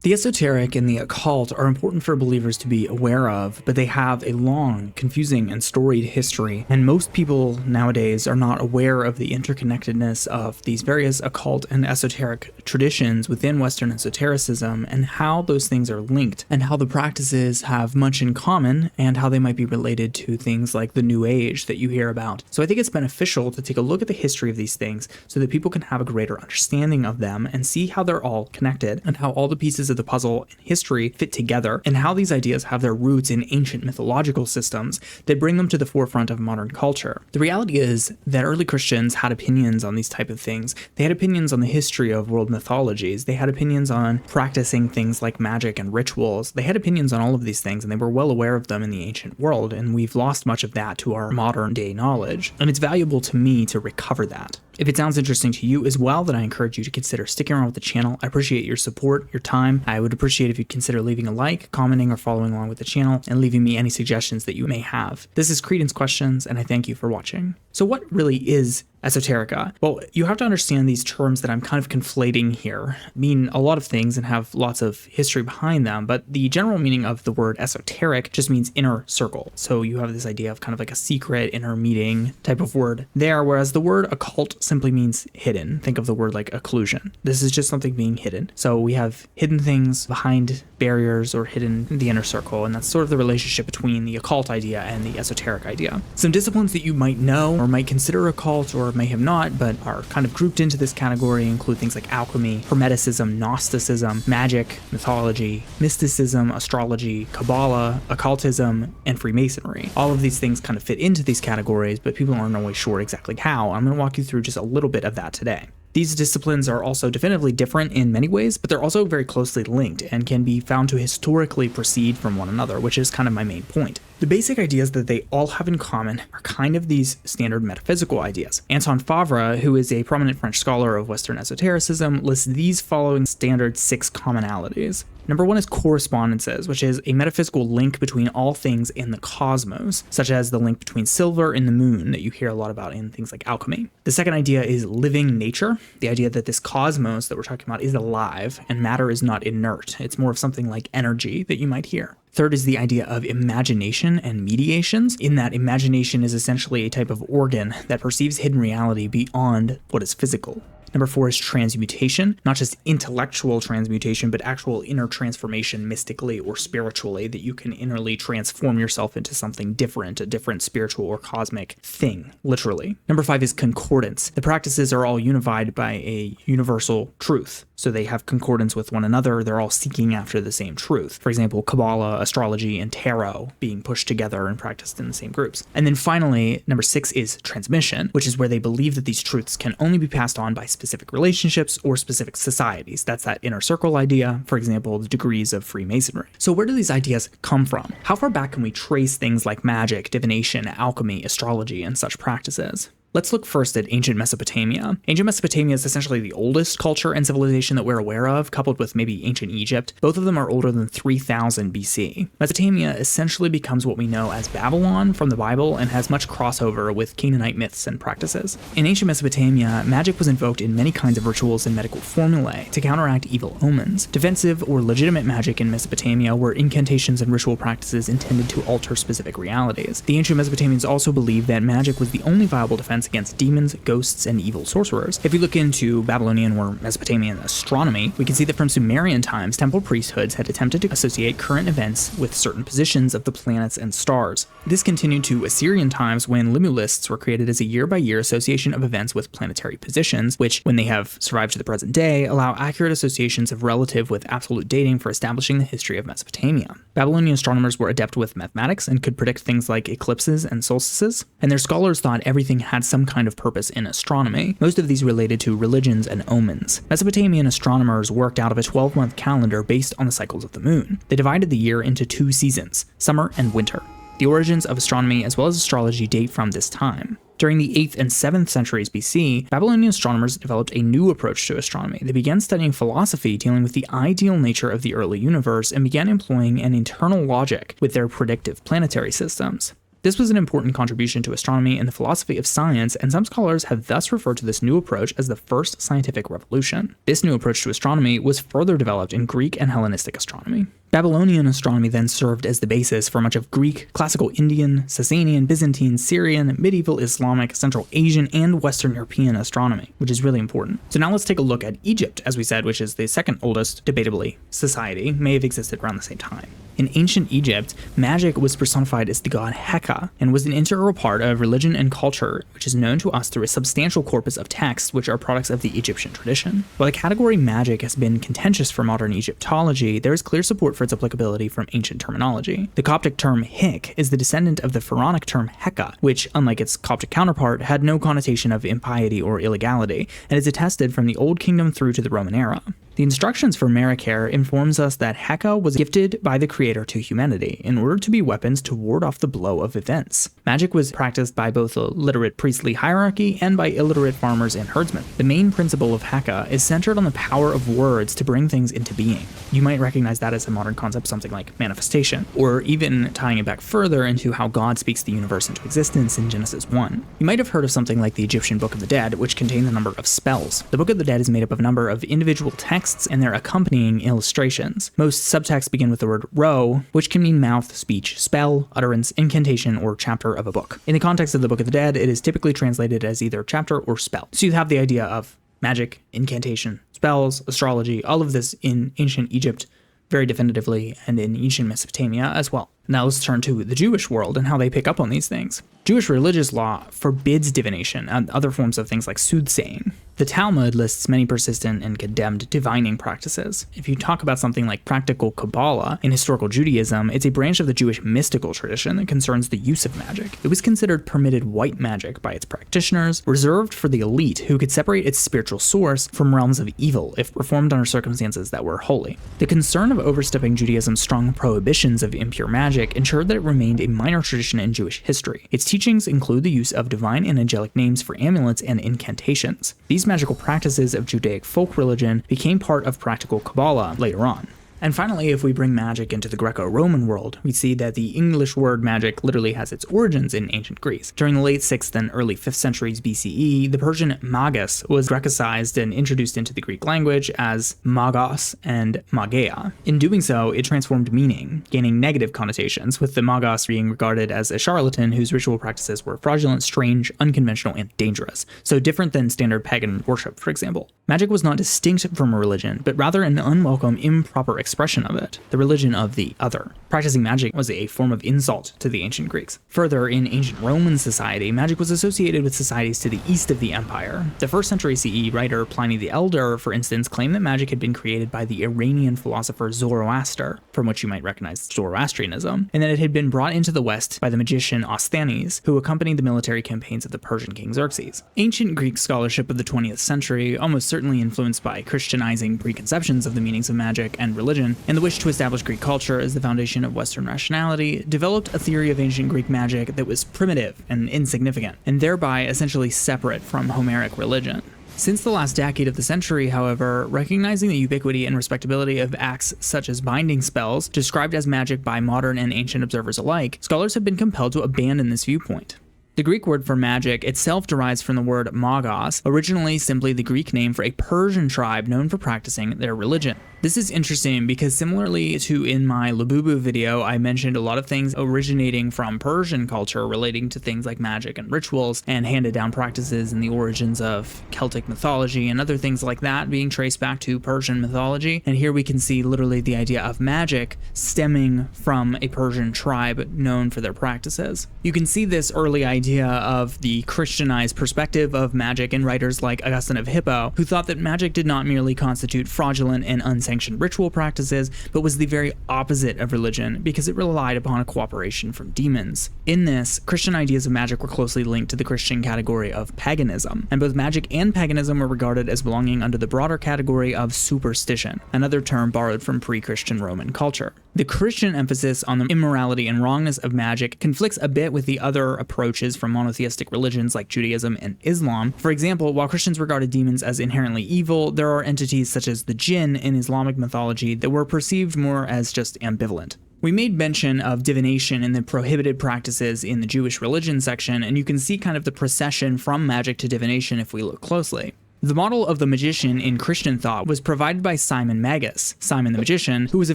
The esoteric and the occult are important for believers to be aware of, but they have a long, confusing, and storied history, and most people nowadays are not aware of the interconnectedness of these various occult and esoteric traditions within Western esotericism, and how those things are linked, and how the practices have much in common, and how they might be related to things like the New Age that you hear about. So I think it's beneficial to take a look at the history of these things so that people can have a greater understanding of them and see how they're all connected, and how all the pieces of the puzzle and history fit together, and how these ideas have their roots in ancient mythological systems that bring them to the forefront of modern culture. The reality is that early Christians had opinions on these type of things. They had opinions on the history of world mythologies. They had opinions on practicing things like magic and rituals. They had opinions on all of these things, and they were well aware of them in the ancient world, and we've lost much of that to our modern day knowledge. And it's valuable to me to recover that. If it sounds interesting to you as well, then I encourage you to consider sticking around with the channel. I appreciate your support, your time. I would appreciate if you'd consider leaving a like, commenting, or following along with the channel, and leaving me any suggestions that you may have. This is Credence Questions, and I thank you for watching. So what really is Esoterica? Well, you have to understand these terms that I'm kind of conflating here mean a lot of things and have lots of history behind them, but the general meaning of the word esoteric just means inner circle. So you have this idea of kind of like a secret inner meeting type of word there, whereas the word occult simply means hidden. Think of the word like occlusion. This is just something being hidden. So we have hidden things behind barriers or hidden in the inner circle, and that's sort of the relationship between the occult idea and the esoteric idea. Some disciplines that you might know or might consider occult or may have not, but are kind of grouped into this category include things like alchemy, Hermeticism, Gnosticism, magic, mythology, mysticism, astrology, Kabbalah, occultism, and Freemasonry. All of these things kind of fit into these categories, but people aren't always sure exactly how. I'm going to walk you through just a little bit of that today. These disciplines are also definitively different in many ways, but they're also very closely linked and can be found to historically proceed from one another, which is kind of my main point. The basic ideas that they all have in common are kind of these standard metaphysical ideas. Anton Favre, who is a prominent French scholar of Western esotericism, lists these following standard 6 commonalities. Number 1 is correspondences, which is a metaphysical link between all things in the cosmos, such as the link between silver and the moon that you hear a lot about in things like alchemy. The second idea is living nature, the idea that this cosmos that we're talking about is alive and matter is not inert. It's more of something like energy that you might hear. Third is the idea of imagination and mediations, in that imagination is essentially a type of organ that perceives hidden reality beyond what is physical. Number 4 is transmutation, not just intellectual transmutation, but actual inner transformation mystically or spiritually, that you can innerly transform yourself into something different, a different spiritual or cosmic thing, literally. Number 5 is concordance. The practices are all unified by a universal truth. So they have concordance with one another. They're all seeking after the same truth. For example, Kabbalah, astrology, and tarot being pushed together and practiced in the same groups. And then finally, number 6 is transmission, which is where they believe that these truths can only be passed on by specific relationships or specific societies. That's that inner circle idea, for example, the degrees of Freemasonry. So where do these ideas come from? How far back can we trace things like magic, divination, alchemy, astrology, and such practices? Let's look first at ancient Mesopotamia. Ancient Mesopotamia is essentially the oldest culture and civilization that we're aware of, coupled with maybe ancient Egypt. Both of them are older than 3000 BC. Mesopotamia essentially becomes what we know as Babylon from the Bible and has much crossover with Canaanite myths and practices. In ancient Mesopotamia, magic was invoked in many kinds of rituals and medical formulae to counteract evil omens. Defensive or legitimate magic in Mesopotamia were incantations and ritual practices intended to alter specific realities. The ancient Mesopotamians also believed that magic was the only viable defense against demons, ghosts, and evil sorcerers. If we look into Babylonian or Mesopotamian astronomy, we can see that from Sumerian times, temple priesthoods had attempted to associate current events with certain positions of the planets and stars. This continued to Assyrian times when limulists were created as a year-by-year association of events with planetary positions, which, when they have survived to the present day, allow accurate associations of relative with absolute dating for establishing the history of Mesopotamia. Babylonian astronomers were adept with mathematics and could predict things like eclipses and solstices, and their scholars thought everything had some kind of purpose in astronomy, most of these related to religions and omens. Mesopotamian astronomers worked out of a 12-month calendar based on the cycles of the moon. They divided the year into 2 seasons, summer and winter. The origins of astronomy as well as astrology date from this time. During the 8th and 7th centuries BC, Babylonian astronomers developed a new approach to astronomy. They began studying philosophy dealing with the ideal nature of the early universe and began employing an internal logic with their predictive planetary systems. This was an important contribution to astronomy and the philosophy of science, and some scholars have thus referred to this new approach as the first scientific revolution. This new approach to astronomy was further developed in Greek and Hellenistic astronomy. Babylonian astronomy then served as the basis for much of Greek, Classical Indian, Sasanian, Byzantine, Syrian, medieval Islamic, Central Asian, and Western European astronomy, which is really important. So now let's take a look at Egypt, as we said, which is the second oldest, debatably, society, may have existed around the same time. In ancient Egypt, magic was personified as the god Heka and was an integral part of religion and culture, which is known to us through a substantial corpus of texts which are products of the Egyptian tradition. While the category magic has been contentious for modern Egyptology, there is clear support for its applicability from ancient terminology. The Coptic term Hik is the descendant of the Pharaonic term Heka, which, unlike its Coptic counterpart, had no connotation of impiety or illegality, and is attested from the Old Kingdom through to the Roman era. The instructions for Marikare informs us that Heka was gifted by the creator to humanity in order to be weapons to ward off the blow of events. Magic was practiced by both a literate priestly hierarchy and by illiterate farmers and herdsmen. The main principle of Heka is centered on the power of words to bring things into being. You might recognize that as a modern concept, something like manifestation, or even tying it back further into how God speaks the universe into existence in Genesis 1. You might have heard of something like the Egyptian Book of the Dead, which contains a number of spells. The Book of the Dead is made up of a number of individual texts and their accompanying illustrations. Most subtexts begin with the word ro, which can mean mouth, speech, spell, utterance, incantation, or chapter of a book. In the context of the Book of the Dead, it is typically translated as either chapter or spell. So you have the idea of magic, incantation, spells, astrology, all of this in ancient Egypt very definitively, and in ancient Mesopotamia as well. Now let's turn to the Jewish world and how they pick up on these things. Jewish religious law forbids divination and other forms of things like soothsaying. The Talmud lists many persistent and condemned divining practices. If you talk about something like practical Kabbalah in historical Judaism, it's a branch of the Jewish mystical tradition that concerns the use of magic. It was considered permitted white magic by its practitioners, reserved for the elite who could separate its spiritual source from realms of evil if performed under circumstances that were holy. The concern of overstepping Judaism's strong prohibitions of impure magic ensured that it remained a minor tradition in Jewish history. Its teachings include the use of divine and angelic names for amulets and incantations. These magical practices of Judaic folk religion became part of practical Kabbalah later on. And finally, if we bring magic into the Greco-Roman world, we see that the English word magic literally has its origins in ancient Greece. During the late 6th and early 5th centuries BCE, the Persian magus was Grecicized and introduced into the Greek language as magos and mageia. In doing so, it transformed meaning, gaining negative connotations, with the magos being regarded as a charlatan whose ritual practices were fraudulent, strange, unconventional, and dangerous, so different than standard pagan worship, for example. Magic was not distinct from a religion, but rather an unwelcome, improper expression of it, the religion of the other. Practicing magic was a form of insult to the ancient Greeks. Further, in ancient Roman society, magic was associated with societies to the east of the empire. The 1st century CE writer Pliny the Elder, for instance, claimed that magic had been created by the Iranian philosopher Zoroaster, from which you might recognize Zoroastrianism, and that it had been brought into the West by the magician Osthenes, who accompanied the military campaigns of the Persian king Xerxes. Ancient Greek scholarship of the 20th century, almost certainly influenced by Christianizing preconceptions of the meanings of magic and religion, and the wish to establish Greek culture as the foundation of Western rationality, developed a theory of ancient Greek magic that was primitive and insignificant, and thereby essentially separate from Homeric religion. Since the last decade of the century, however, recognizing the ubiquity and respectability of acts such as binding spells, described as magic by modern and ancient observers alike, scholars have been compelled to abandon this viewpoint. The Greek word for magic itself derives from the word magos, originally simply the Greek name for a Persian tribe known for practicing their religion. This is interesting because similarly to in my Labubu video, I mentioned a lot of things originating from Persian culture relating to things like magic and rituals and handed down practices and the origins of Celtic mythology and other things like that being traced back to Persian mythology. And here we can see literally the idea of magic stemming from a Persian tribe known for their practices. You can see this early idea of the Christianized perspective of magic in writers like Augustine of Hippo, who thought that magic did not merely constitute fraudulent and unsanctioned ritual practices, but was the very opposite of religion because it relied upon a cooperation from demons. In this, Christian ideas of magic were closely linked to the Christian category of paganism, and both magic and paganism were regarded as belonging under the broader category of superstition, another term borrowed from pre-Christian Roman culture. The Christian emphasis on the immorality and wrongness of magic conflicts a bit with the other approaches from monotheistic religions like Judaism and Islam. For example, while Christians regarded demons as inherently evil, there are entities such as the jinn in Islamic mythology that were perceived more as just ambivalent. We made mention of divination and the prohibited practices in the Jewish religion section, and you can see kind of the procession from magic to divination if we look closely. The model of the magician in Christian thought was provided by Simon Magus, Simon the Magician, who was a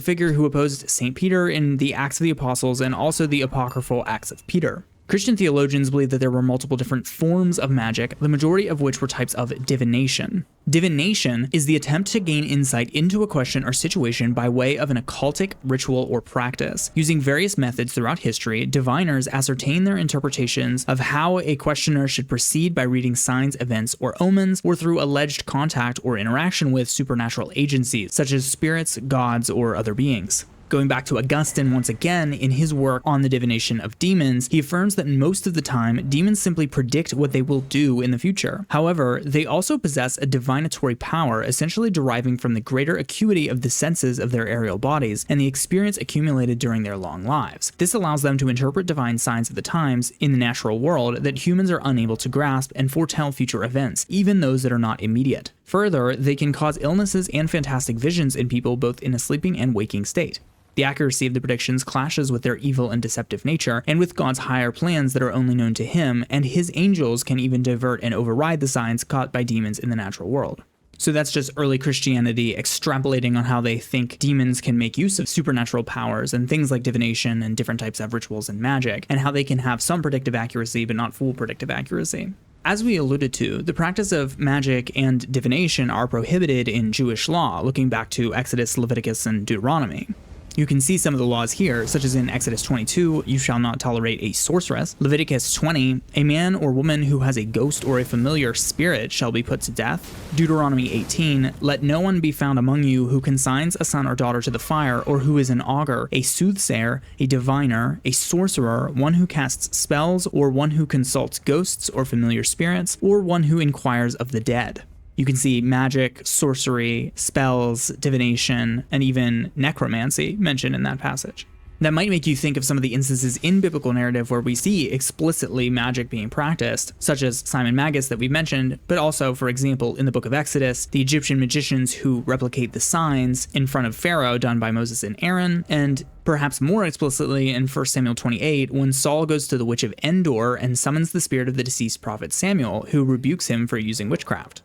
figure who opposed St. Peter in the Acts of the Apostles and also the apocryphal Acts of Peter. Christian theologians believe that there were multiple different forms of magic, the majority of which were types of divination. Divination is the attempt to gain insight into a question or situation by way of an occultic ritual or practice. Using various methods throughout history, diviners ascertain their interpretations of how a questioner should proceed by reading signs, events, or omens, or through alleged contact or interaction with supernatural agencies, such as spirits, gods, or other beings. Going back to Augustine once again, in his work on the divination of demons, he affirms that most of the time, demons simply predict what they will do in the future. However, they also possess a divinatory power, essentially deriving from the greater acuity of the senses of their aerial bodies and the experience accumulated during their long lives. This allows them to interpret divine signs of the times in the natural world that humans are unable to grasp and foretell future events, even those that are not immediate. Further, they can cause illnesses and fantastic visions in people both in a sleeping and waking state. The accuracy of the predictions clashes with their evil and deceptive nature, and with God's higher plans that are only known to him, and his angels can even divert and override the signs caught by demons in the natural world. So that's just early Christianity extrapolating on how they think demons can make use of supernatural powers and things like divination and different types of rituals and magic, and how they can have some predictive accuracy but not full predictive accuracy. As we alluded to, the practice of magic and divination are prohibited in Jewish law, looking back to Exodus, Leviticus, and Deuteronomy. You can see some of the laws here, such as in Exodus 22, you shall not tolerate a sorceress. Leviticus 20, a man or woman who has a ghost or a familiar spirit shall be put to death. Deuteronomy 18, let no one be found among you who consigns a son or daughter to the fire, or who is an augur, a soothsayer, a diviner, a sorcerer, one who casts spells, or one who consults ghosts or familiar spirits, or one who inquires of the dead. You can see magic, sorcery, spells, divination, and even necromancy mentioned in that passage. That might make you think of some of the instances in biblical narrative where we see explicitly magic being practiced, such as Simon Magus that we mentioned, but also, for example, in the book of Exodus, the Egyptian magicians who replicate the signs in front of Pharaoh done by Moses and Aaron, and perhaps more explicitly in 1 Samuel 28, when Saul goes to the witch of Endor and summons the spirit of the deceased prophet Samuel, who rebukes him for using witchcraft.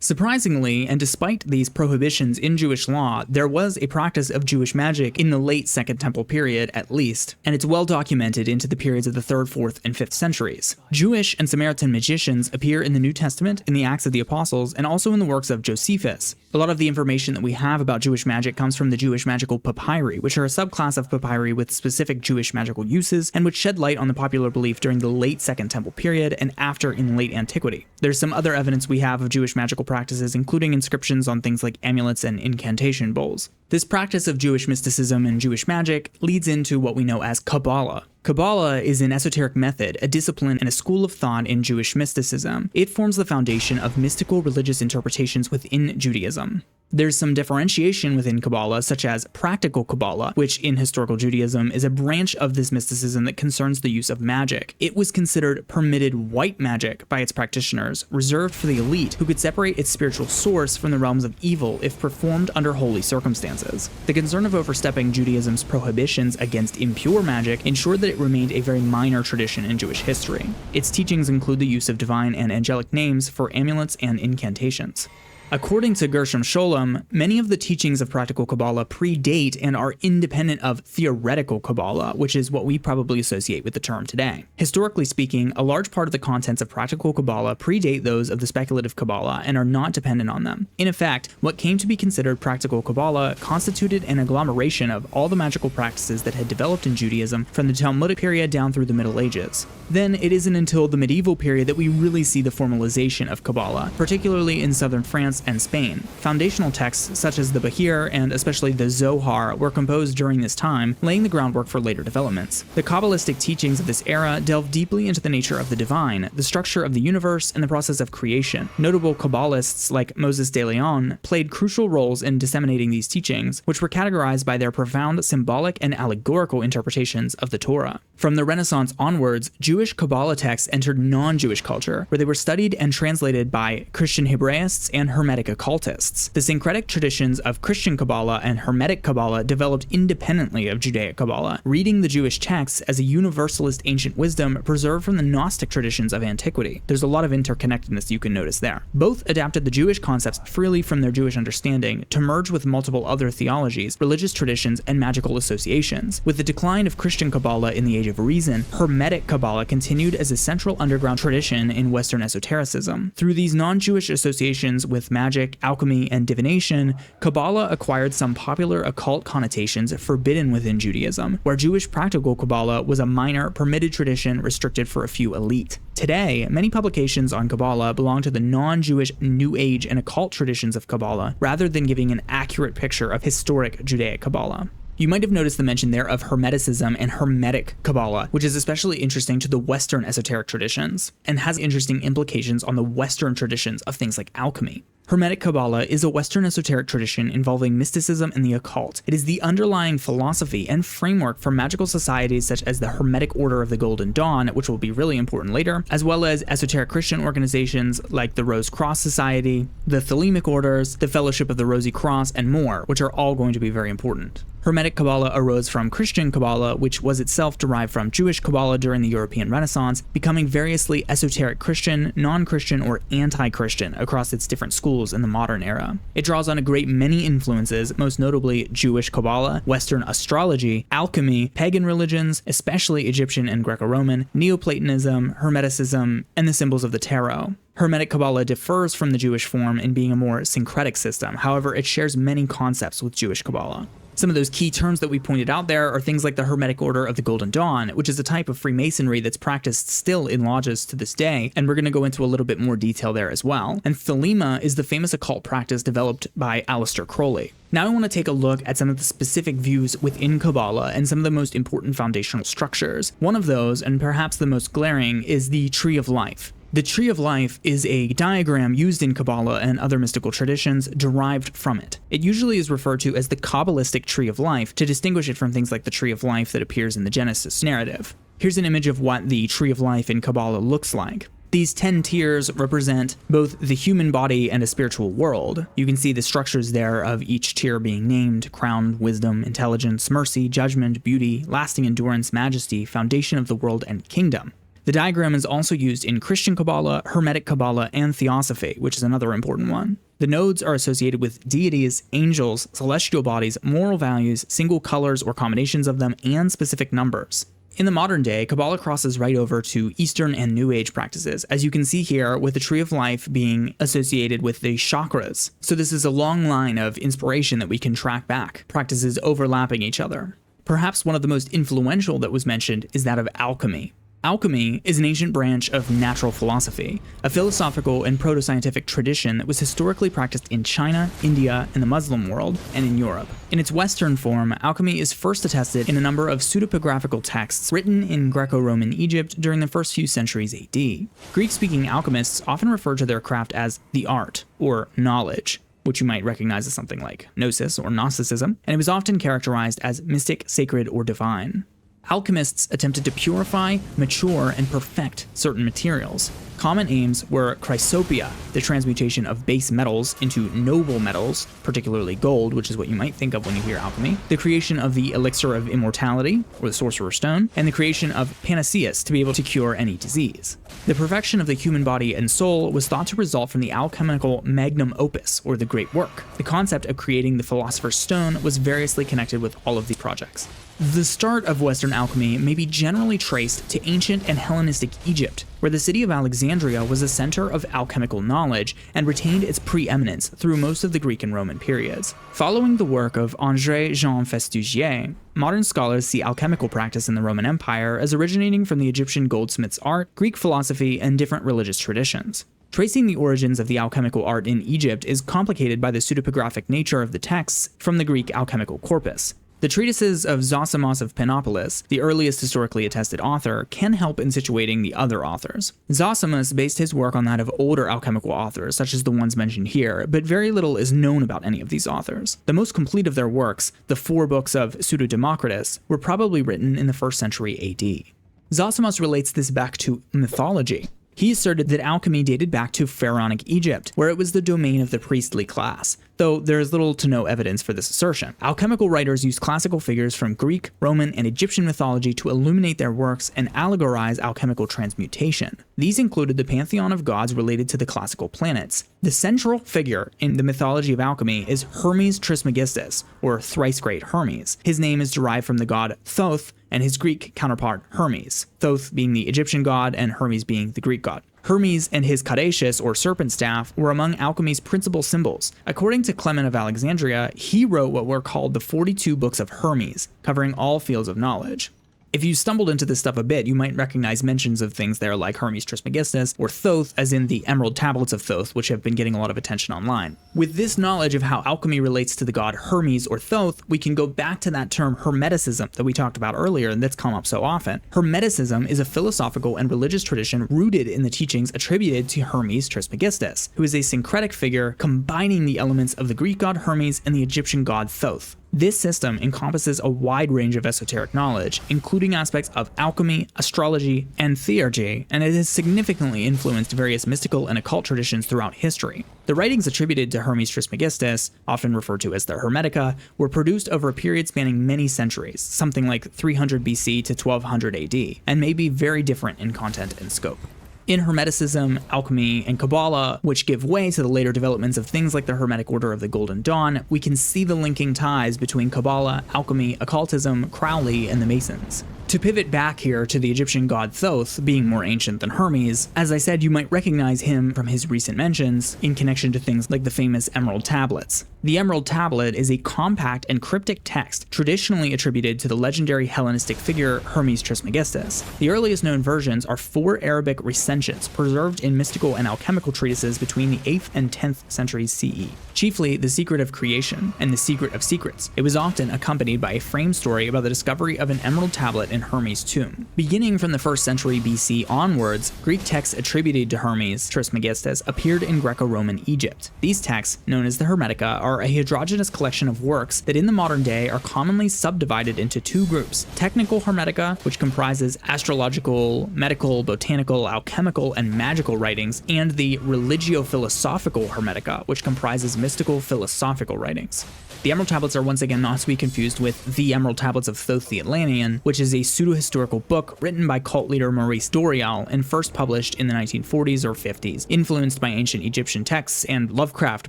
Surprisingly, and despite these prohibitions in Jewish law, there was a practice of Jewish magic in the late Second Temple period, at least, and it's well documented into the periods of the 3rd, 4th, and 5th centuries. Jewish and Samaritan magicians appear in the New Testament, in the Acts of the Apostles, and also in the works of Josephus. A lot of the information that we have about Jewish magic comes from the Jewish magical papyri, which are a subclass of papyri with specific Jewish magical uses, and which shed light on the popular belief during the late Second Temple period and after in late antiquity. There's some other evidence we have of Jewish magical practices, including inscriptions on things like amulets and incantation bowls. This practice of Jewish mysticism and Jewish magic leads into what we know as Kabbalah. Kabbalah is an esoteric method, a discipline, and a school of thought in Jewish mysticism. It forms the foundation of mystical religious interpretations within Judaism. There's some differentiation within Kabbalah, such as practical Kabbalah, which in historical Judaism is a branch of this mysticism that concerns the use of magic. It was considered permitted white magic by its practitioners, reserved for the elite, who could separate its spiritual source from the realms of evil if performed under holy circumstances. The concern of overstepping Judaism's prohibitions against impure magic ensured that it remained a very minor tradition in Jewish history. Its teachings include the use of divine and angelic names for amulets and incantations. According to Gershom Scholem, many of the teachings of practical Kabbalah predate and are independent of theoretical Kabbalah, which is what we probably associate with the term today. Historically speaking, a large part of the contents of practical Kabbalah predate those of the speculative Kabbalah and are not dependent on them. In effect, what came to be considered practical Kabbalah constituted an agglomeration of all the magical practices that had developed in Judaism from the Talmudic period down through the Middle Ages. Then it isn't until the medieval period that we really see the formalization of Kabbalah, particularly in southern France and Spain. Foundational texts such as the Bahir and especially the Zohar were composed during this time, laying the groundwork for later developments. The Kabbalistic teachings of this era delve deeply into the nature of the divine, the structure of the universe, and the process of creation. Notable Kabbalists like Moses de Leon played crucial roles in disseminating these teachings, which were categorized by their profound symbolic and allegorical interpretations of the Torah. From the Renaissance onwards, Jewish Kabbalah texts entered non-Jewish culture, where they were studied and translated by Christian Hebraists and Hermetics Hermetic occultists. The syncretic traditions of Christian Kabbalah and Hermetic Kabbalah developed independently of Judaic Kabbalah, reading the Jewish texts as a universalist ancient wisdom preserved from the Gnostic traditions of antiquity. There's a lot of interconnectedness you can notice there. Both adapted the Jewish concepts freely from their Jewish understanding to merge with multiple other theologies, religious traditions, and magical associations. With the decline of Christian Kabbalah in the Age of Reason, Hermetic Kabbalah continued as a central underground tradition in Western esotericism. Through these non-Jewish associations with magic, alchemy, and divination, Kabbalah acquired some popular occult connotations forbidden within Judaism, where Jewish practical Kabbalah was a minor, permitted tradition restricted for a few elite. Today, many publications on Kabbalah belong to the non-Jewish New Age and occult traditions of Kabbalah, rather than giving an accurate picture of historic Judaic Kabbalah. You might have noticed the mention there of Hermeticism and Hermetic Kabbalah, which is especially interesting to the Western esoteric traditions, and has interesting implications on the Western traditions of things like alchemy. Hermetic Kabbalah is a Western esoteric tradition involving mysticism and the occult. It is the underlying philosophy and framework for magical societies such as the Hermetic Order of the Golden Dawn, which will be really important later, as well as esoteric Christian organizations like the Rose Cross Society, the Thelemic Orders, the Fellowship of the Rosy Cross, and more, which are all going to be very important. Hermetic Kabbalah arose from Christian Kabbalah, which was itself derived from Jewish Kabbalah during the European Renaissance, becoming variously esoteric Christian, non-Christian, or anti-Christian across its different schools in the modern era. It draws on a great many influences, most notably Jewish Kabbalah, Western astrology, alchemy, pagan religions, especially Egyptian and Greco-Roman, Neoplatonism, Hermeticism, and the symbols of the tarot. Hermetic Kabbalah differs from the Jewish form in being a more syncretic system. However, it shares many concepts with Jewish Kabbalah. Some of those key terms that we pointed out there are things like the Hermetic Order of the Golden Dawn, which is a type of Freemasonry that's practiced still in lodges to this day, and we're going to go into a little bit more detail there as well. And Thelema is the famous occult practice developed by Aleister Crowley. Now I want to take a look at some of the specific views within Kabbalah and some of the most important foundational structures. One of those, and perhaps the most glaring, is the Tree of Life. The Tree of Life is a diagram used in Kabbalah and other mystical traditions derived from it. It usually is referred to as the Kabbalistic Tree of Life to distinguish it from things like the Tree of Life that appears in the Genesis narrative. Here's an image of what the Tree of Life in Kabbalah looks like. These 10 tiers represent both the human body and a spiritual world. You can see the structures there of each tier being named: crown, wisdom, intelligence, mercy, judgment, beauty, lasting endurance, majesty, foundation of the world, and kingdom. The diagram is also used in Christian Kabbalah, Hermetic Kabbalah, and Theosophy, which is another important one. The nodes are associated with deities, angels, celestial bodies, moral values, single colors or combinations of them, and specific numbers. In the modern day, Kabbalah crosses right over to Eastern and New Age practices, as you can see here with the Tree of Life being associated with the chakras. So this is a long line of inspiration that we can track back, practices overlapping each other. Perhaps one of the most influential that was mentioned is that of alchemy. Alchemy is an ancient branch of natural philosophy, a philosophical and proto-scientific tradition that was historically practiced in China, India, and the Muslim world, and in Europe. In its Western form, alchemy is first attested in a number of pseudepigraphical texts written in Greco-Roman Egypt during the first few centuries AD. Greek-speaking alchemists often refer to their craft as the art, or knowledge, which you might recognize as something like gnosis or Gnosticism, and it was often characterized as mystic, sacred, or divine. Alchemists attempted to purify, mature, and perfect certain materials. Common aims were chrysopia, the transmutation of base metals into noble metals, particularly gold, which is what you might think of when you hear alchemy, the creation of the elixir of immortality, or the sorcerer's stone, and the creation of panaceas to be able to cure any disease. The perfection of the human body and soul was thought to result from the alchemical magnum opus, or the great work. The concept of creating the philosopher's stone was variously connected with all of these projects. The start of Western alchemy may be generally traced to ancient and Hellenistic Egypt, where the city of Alexandria was a center of alchemical knowledge and retained its preeminence through most of the Greek and Roman periods. Following the work of André-Jean Festugier, modern scholars see alchemical practice in the Roman Empire as originating from the Egyptian goldsmith's art, Greek philosophy, and different religious traditions. Tracing the origins of the alchemical art in Egypt is complicated by the pseudepigraphic nature of the texts from the Greek alchemical corpus. The treatises of Zosimus of Panopolis, the earliest historically attested author, can help in situating the other authors. Zosimus based his work on that of older alchemical authors, such as the ones mentioned here, but very little is known about any of these authors. The most complete of their works, the 4 books of Pseudo-Democritus, were probably written in the 1st century AD. Zosimus relates this back to mythology. He asserted that alchemy dated back to pharaonic Egypt, where it was the domain of the priestly class, though there is little to no evidence for this assertion. Alchemical writers used classical figures from Greek, Roman, and Egyptian mythology to illuminate their works and allegorize alchemical transmutation. These included the pantheon of gods related to the classical planets. The central figure in the mythology of alchemy is Hermes Trismegistus, or thrice great Hermes. His name is derived from the god Thoth and his Greek counterpart Hermes, Thoth being the Egyptian god and Hermes being the Greek god. Hermes and his caduceus, or serpent staff, were among alchemy's principal symbols. According to Clement of Alexandria, he wrote what were called the 42 Books of Hermes, covering all fields of knowledge. If you stumbled into this stuff a bit, you might recognize mentions of things there like Hermes Trismegistus or Thoth, as in the Emerald Tablets of Thoth, which have been getting a lot of attention online. With this knowledge of how alchemy relates to the god Hermes or Thoth, we can go back to that term Hermeticism that we talked about earlier and that's come up so often. Hermeticism is a philosophical and religious tradition rooted in the teachings attributed to Hermes Trismegistus, who is a syncretic figure combining the elements of the Greek god Hermes and the Egyptian god Thoth. This system encompasses a wide range of esoteric knowledge, including aspects of alchemy, astrology, and theurgy, and it has significantly influenced various mystical and occult traditions throughout history. The writings attributed to Hermes Trismegistus, often referred to as the Hermetica, were produced over a period spanning many centuries, something like 300 BC to 1200 AD, and may be very different in content and scope. In Hermeticism, alchemy, and Kabbalah, which give way to the later developments of things like the Hermetic Order of the Golden Dawn, we can see the linking ties between Kabbalah, alchemy, occultism, Crowley, and the Masons. To pivot back here to the Egyptian god Thoth being more ancient than Hermes, as I said, you might recognize him from his recent mentions in connection to things like the famous Emerald Tablets. The Emerald Tablet is a compact and cryptic text traditionally attributed to the legendary Hellenistic figure Hermes Trismegistus. The earliest known versions are 4 Arabic recensions preserved in mystical and alchemical treatises between the 8th and 10th centuries CE, chiefly The Secret of Creation and The Secret of Secrets. It was often accompanied by a frame story about the discovery of an emerald tablet in Hermes' tomb. Beginning from the 1st century BC onwards, Greek texts attributed to Hermes Trismegistus appeared in Greco-Roman Egypt. These texts, known as the Hermetica, are a heterogeneous collection of works that in the modern day are commonly subdivided into 2 groups: technical Hermetica, which comprises astrological, medical, botanical, alchemical, and magical writings, and the religio-philosophical Hermetica, which comprises mystical philosophical writings. The Emerald Tablets are once again not to be confused with The Emerald Tablets of Thoth the Atlantean, which is a pseudo-historical book written by cult leader Maurice Doreal and first published in the 1940s or 50s, influenced by ancient Egyptian texts and Lovecraft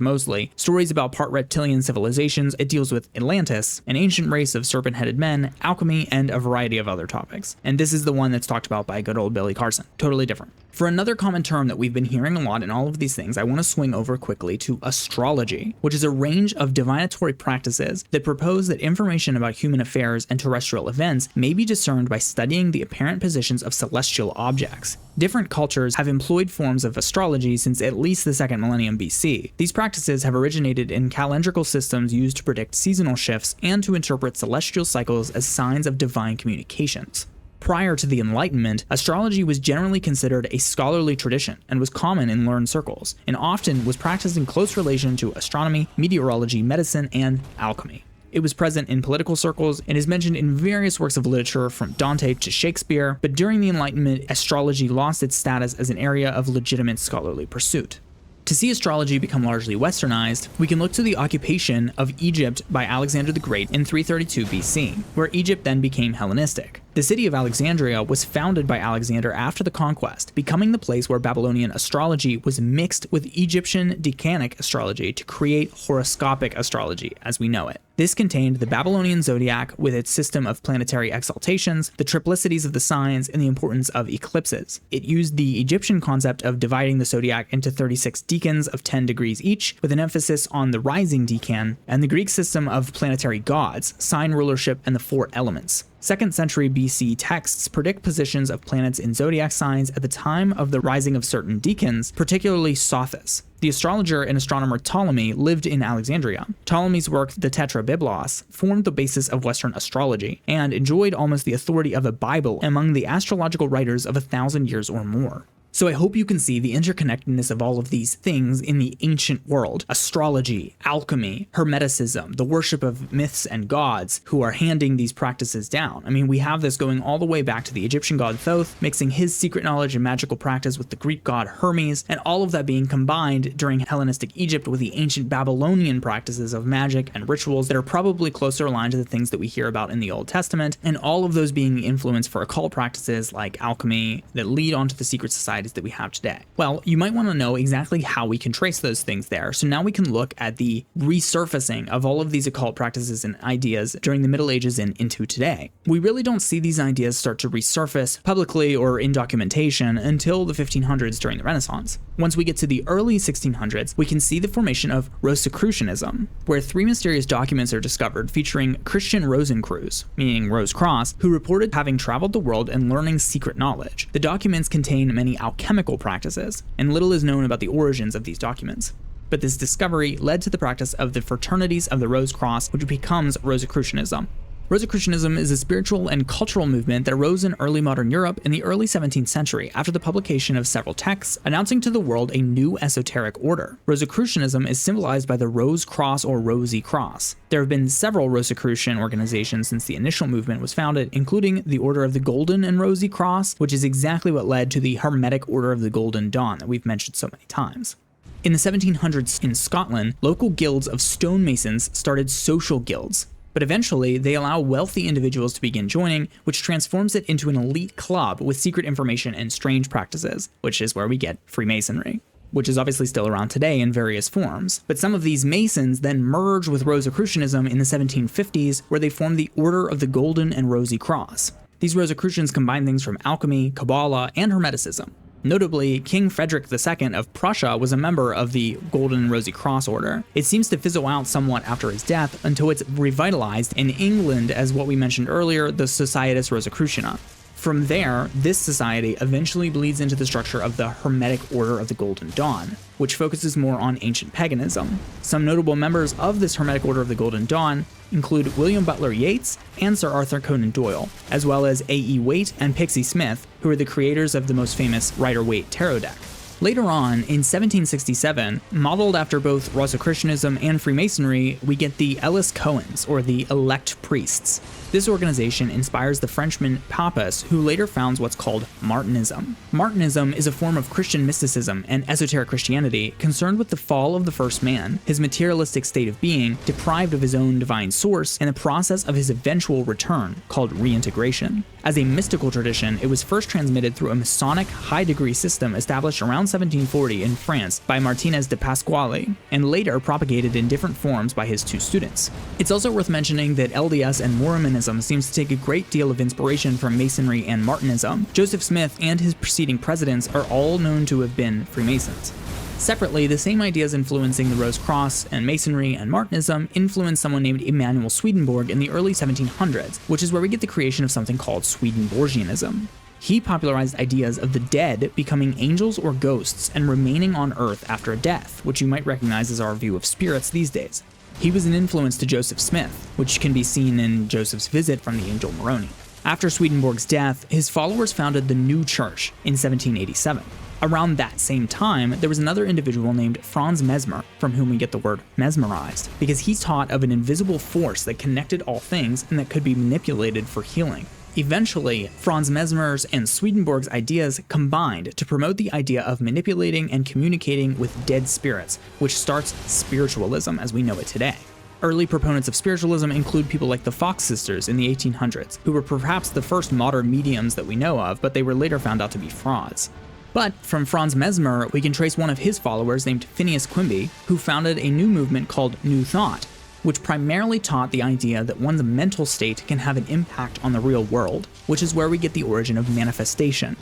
mostly. Stories about part reptilian civilizations, it deals with Atlantis, an ancient race of serpent-headed men, alchemy, and a variety of other topics. And this is the one that's talked about by good old Billy Carson. Totally different. For another common term that we've been hearing a lot in all of these things, I want to swing over quickly to astrology, which is a range of divinatory practices that propose that information about human affairs and terrestrial events may be discerned by studying the apparent positions of celestial objects. Different cultures have employed forms of astrology since at least the 2nd millennium BC. These practices have originated in calendrical systems used to predict seasonal shifts and to interpret celestial cycles as signs of divine communications. Prior to the Enlightenment, astrology was generally considered a scholarly tradition and was common in learned circles, and often was practiced in close relation to astronomy, meteorology, medicine, and alchemy. It was present in political circles and is mentioned in various works of literature from Dante to Shakespeare, but during the Enlightenment, astrology lost its status as an area of legitimate scholarly pursuit. To see astrology become largely westernized, we can look to the occupation of Egypt by Alexander the Great in 332 BC, where Egypt then became Hellenistic. The city of Alexandria was founded by Alexander after the conquest, becoming the place where Babylonian astrology was mixed with Egyptian decanic astrology to create horoscopic astrology as we know it. This contained the Babylonian zodiac with its system of planetary exaltations, the triplicities of the signs, and the importance of eclipses. It used the Egyptian concept of dividing the zodiac into 36 decans of 10 degrees each, with an emphasis on the rising decan, and the Greek system of planetary gods, sign rulership, and the 4 elements. 2nd century BC texts predict positions of planets in zodiac signs at the time of the rising of certain decans, particularly Sothis. The astrologer and astronomer Ptolemy lived in Alexandria. Ptolemy's work, the Tetrabiblos, formed the basis of Western astrology, and enjoyed almost the authority of a Bible among the astrological writers of 1,000 years or more. So I hope you can see the interconnectedness of all of these things in the ancient world. Astrology, alchemy, Hermeticism, the worship of myths and gods who are handing these practices down. I mean, we have this going all the way back to the Egyptian god Thoth, mixing his secret knowledge and magical practice with the Greek god Hermes, and all of that being combined during Hellenistic Egypt with the ancient Babylonian practices of magic and rituals that are probably closer aligned to the things that we hear about in the Old Testament, and all of those being influenced for occult practices like alchemy that lead onto the secret societies that we have today. Well, you might want to know exactly how we can trace those things there. So now we can look at the resurfacing of all of these occult practices and ideas during the Middle Ages and into today. We really don't see these ideas start to resurface publicly or in documentation until the 1500s during the Renaissance. Once we get to the early 1600s, we can see the formation of Rosicrucianism, where 3 mysterious documents are discovered featuring Christian Rosicrucians, meaning Rose Cross, who reported having traveled the world and learning secret knowledge. The documents contain many alchemical practices, and little is known about the origins of these documents. But this discovery led to the practice of the fraternities of the Rose Cross, which becomes Rosicrucianism. Rosicrucianism is a spiritual and cultural movement that arose in early modern Europe in the early 17th century after the publication of several texts announcing to the world a new esoteric order. Rosicrucianism is symbolized by the Rose Cross or Rosy Cross. There have been several Rosicrucian organizations since the initial movement was founded, including the Order of the Golden and Rosy Cross, which is exactly what led to the Hermetic Order of the Golden Dawn that we've mentioned so many times. In the 1700s in Scotland, local guilds of stonemasons started social guilds. But eventually, they allow wealthy individuals to begin joining, which transforms it into an elite club with secret information and strange practices, which is where we get Freemasonry, which is obviously still around today in various forms. But some of these Masons then merge with Rosicrucianism in the 1750s, where they form the Order of the Golden and Rosy Cross. These Rosicrucians combine things from alchemy, Kabbalah, and Hermeticism. Notably, King Frederick II of Prussia was a member of the Golden and Rosy Cross Order. It seems to fizzle out somewhat after his death until it's revitalized in England as what we mentioned earlier, the Societas Rosicruciana. From there, this society eventually bleeds into the structure of the Hermetic Order of the Golden Dawn, which focuses more on ancient paganism. Some notable members of this Hermetic Order of the Golden Dawn include William Butler Yeats and Sir Arthur Conan Doyle, as well as A.E. Waite and Pixie Smith, who are the creators of the most famous Rider-Waite tarot deck. Later on, in 1767, modeled after both Rosicrucianism and Freemasonry, we get the Ellis Cohens, or the Elect Priests. This organization inspires the Frenchman Papus, who later founds what's called Martinism. Martinism is a form of Christian mysticism and esoteric Christianity concerned with the fall of the first man, his materialistic state of being, deprived of his own divine source, and the process of his eventual return, called reintegration. As a mystical tradition, it was first transmitted through a Masonic high-degree system established around 1740 in France by Martinez de Pasquale, and later propagated in different forms by his 2 students. It's also worth mentioning that LDS and Mormonism seems to take a great deal of inspiration from Masonry and Martinism. Joseph Smith and his preceding presidents are all known to have been Freemasons. Separately, the same ideas influencing the Rose Cross and Masonry and Martinism influenced someone named Emanuel Swedenborg in the early 1700s, which is where we get the creation of something called Swedenborgianism. He popularized ideas of the dead becoming angels or ghosts and remaining on Earth after death, which you might recognize as our view of spirits these days. He was an influence to Joseph Smith, which can be seen in Joseph's visit from the angel Moroni. After Swedenborg's death, his followers founded the New Church in 1787. Around that same time, there was another individual named Franz Mesmer, from whom we get the word mesmerized, because he taught of an invisible force that connected all things and that could be manipulated for healing. Eventually, Franz Mesmer's and Swedenborg's ideas combined to promote the idea of manipulating and communicating with dead spirits, which starts spiritualism as we know it today. Early proponents of spiritualism include people like the Fox sisters in the 1800s, who were perhaps the first modern mediums that we know of, but they were later found out to be frauds. But from Franz Mesmer, we can trace one of his followers named Phineas Quimby, who founded a new movement called New Thought, which primarily taught the idea that one's mental state can have an impact on the real world, which is where we get the origin of manifestation,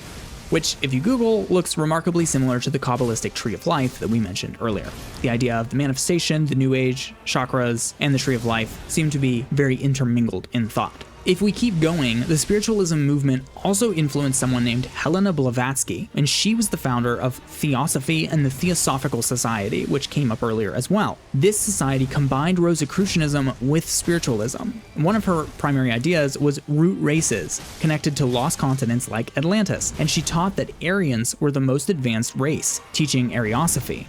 which, if you Google, looks remarkably similar to the Kabbalistic Tree of Life that we mentioned earlier. The idea of the manifestation, the New Age, chakras, and the Tree of Life seem to be very intermingled in thought. If we keep going, the spiritualism movement also influenced someone named Helena Blavatsky, and she was the founder of Theosophy and the Theosophical Society, which came up earlier as well. This society combined Rosicrucianism with spiritualism. One of her primary ideas was root races, connected to lost continents like Atlantis, and she taught that Aryans were the most advanced race, teaching Aryosophy.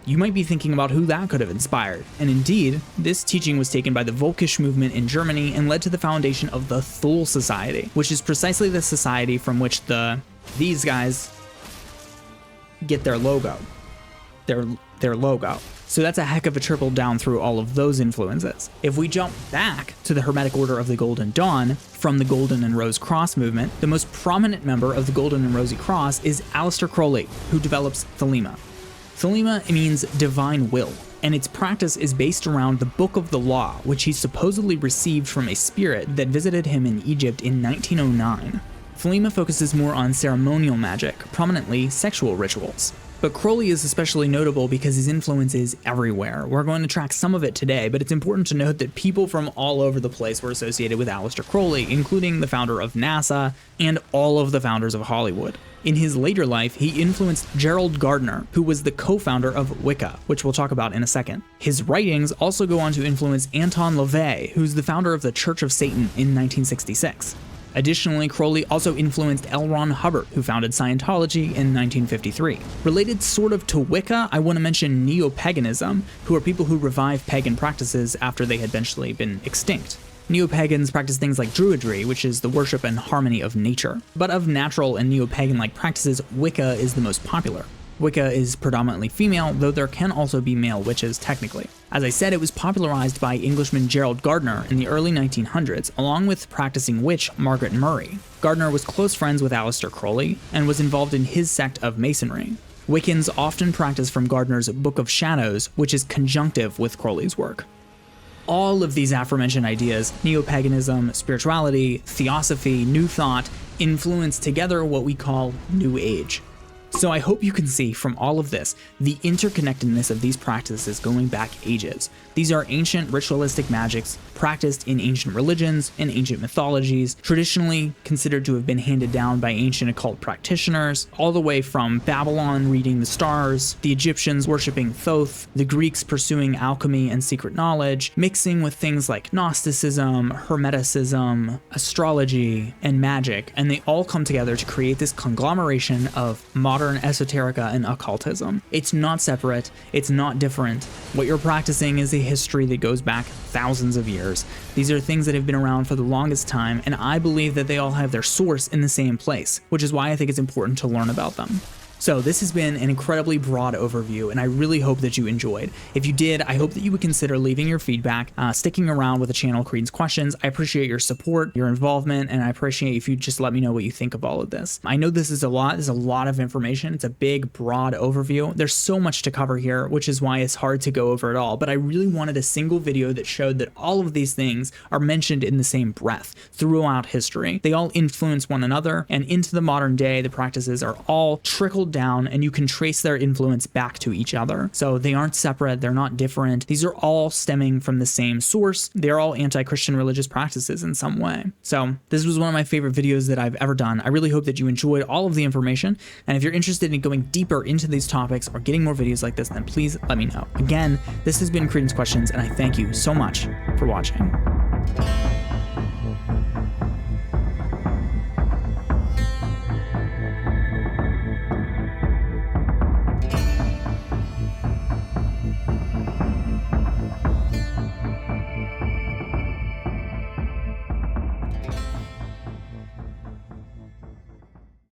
You might be thinking about who that could have inspired, and indeed, this teaching was taken by the Volkisch movement in Germany and led to the foundation of the Thule Society, which is precisely the society from which these guys get their logo. Their logo. So that's a heck of a trickle down through all of those influences. If we jump back to the Hermetic Order of the Golden Dawn, from the Golden and Rose Cross movement, the most prominent member of the Golden and Rosy Cross is Aleister Crowley, who develops Thelema. Thelema means divine will, and its practice is based around the Book of the Law, which he supposedly received from a spirit that visited him in Egypt in 1909. Thelema focuses more on ceremonial magic, prominently sexual rituals. But Crowley is especially notable because his influence is everywhere. We're going to track some of it today, but it's important to note that people from all over the place were associated with Aleister Crowley, including the founder of NASA and all of the founders of Hollywood. In his later life, he influenced Gerald Gardner, who was the co-founder of Wicca, which we'll talk about in a second. His writings also go on to influence Anton LaVey, who's the founder of the Church of Satan in 1966. Additionally, Crowley also influenced L. Ron Hubbard, who founded Scientology in 1953. Related sort of to Wicca, I want to mention neo-paganism, who are people who revive pagan practices after they had eventually been extinct. Neo-pagans practice things like Druidry, which is the worship and harmony of nature. But of natural and neo-pagan-like practices, Wicca is the most popular. Wicca is predominantly female, though there can also be male witches technically. As I said, it was popularized by Englishman Gerald Gardner in the early 1900s, along with practicing witch Margaret Murray. Gardner was close friends with Aleister Crowley, and was involved in his sect of Masonry. Wiccans often practice from Gardner's Book of Shadows, which is conjunctive with Crowley's work. All of these aforementioned ideas, neo-paganism, spirituality, theosophy, New Thought, influence together what we call New Age. So I hope you can see from all of this the interconnectedness of these practices going back ages. These are ancient ritualistic magics practiced in ancient religions and ancient mythologies, traditionally considered to have been handed down by ancient occult practitioners, all the way from Babylon reading the stars, the Egyptians worshipping Thoth, the Greeks pursuing alchemy and secret knowledge, mixing with things like Gnosticism, Hermeticism, Astrology, and magic, and they all come together to create this conglomeration of modern esoterica and occultism. It's not separate, it's not different. What you're practicing is a history that goes back thousands of years. These are things that have been around for the longest time, and I believe that they all have their source in the same place, which is why I think it's important to learn about them. So this has been an incredibly broad overview, and I really hope that you enjoyed. If you did, I hope that you would consider leaving your feedback, sticking around with the channel Creed's Questions. I appreciate your support, your involvement, and I appreciate if you just let me know what you think of all of this. I know this is a lot. There's a lot of information. It's a big, broad overview. There's so much to cover here, which is why it's hard to go over it all, but I really wanted a single video that showed that all of these things are mentioned in the same breath throughout history. They all influence one another, and into the modern day, the practices are all trickled down, and you can trace their influence back to each other. So they aren't separate, they're not different. These are all stemming from the same source. They're all anti-Christian religious practices in some way. So this was one of my favorite videos that I've ever done. I really hope that you enjoyed all of the information. And if you're interested in going deeper into these topics or getting more videos like this, then please let me know. Again, this has been Creed's Questions, and I thank you so much for watching.